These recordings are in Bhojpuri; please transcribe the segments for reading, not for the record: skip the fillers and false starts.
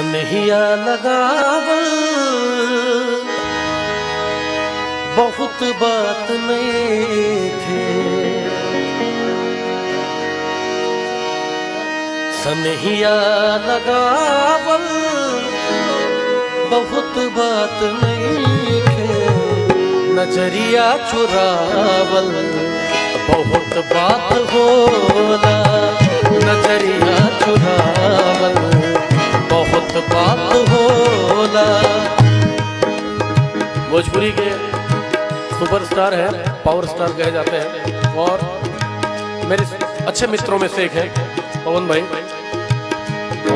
सनहिया लगावल बहुत बात नइखे। सनहिया लगावल बहुत बात नइखे। नजरिया चुरावल बहुत बात होला। नजरिया चुरावल बहुत बात होला। भोजपुरी के सुपरस्टार हैं, पावर स्टार कहे जाते हैं और मेरे अच्छे मित्रों में से एक है पवन भाई,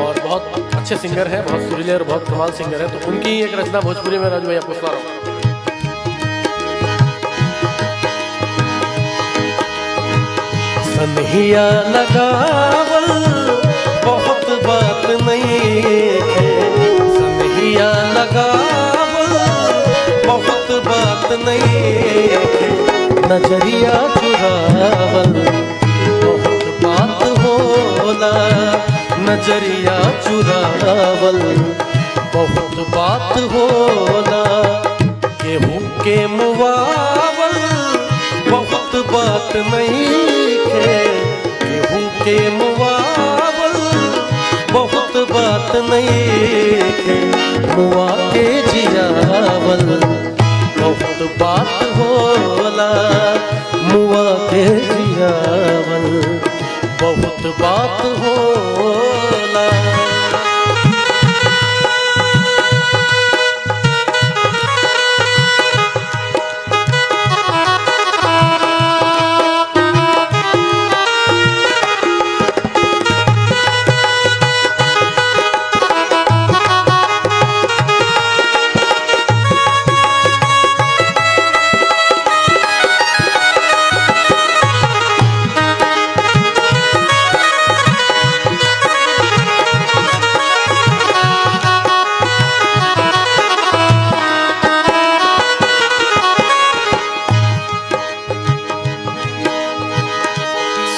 और बहुत अच्छे सिंगर हैं, बहुत सुरीले और बहुत कमाल सिंगर हैं। तो उनकी एक रचना भोजपुरी में राजू भाई आपको सुना रहा हूँ। सनहिया लगावल बहुत बात नइखे। सनहिया लगावल बहुत बात नइखे। नजरिया चुरावल बहुत बात होला। नजरिया चुरावल बहुत बात होला। केहू के मुआवल बहुत बात नइखे। केहू के मुआवल बहुत बात नइखे। मुआ के जियावल बहुत बात होला। मुआ के जियावल बहुत बात होला।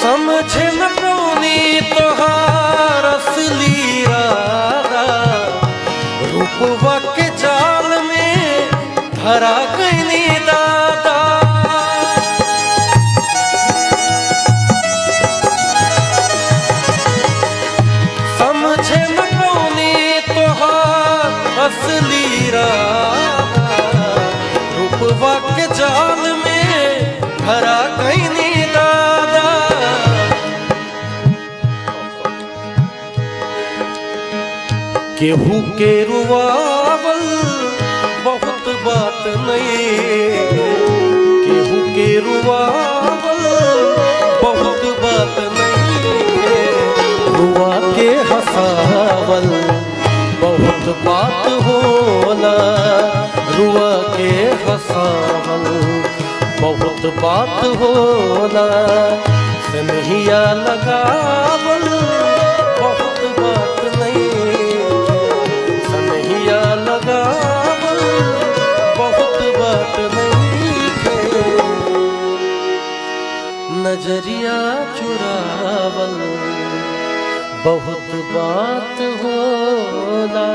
समझे न कौनी तोहार असली इरादा। रूपवा के जाल में धरा गईनी दादा। समझे न कौनी तोहार असली इरादा। रूपवा के जाल में धरा गईनी दादा। केहू के रुआवल बहुत बात नइखे। केहू के रुआवल बहुत बात नइखे। रुआ के हंसावल बहुत बात होला। रुआ के हंसावल बहुत बात होला। सनहिया लगावल बहुत बात नइखे। सनहिया लगावल बहुत बात नइखे। नजरिया चुरावल बहुत बात होला।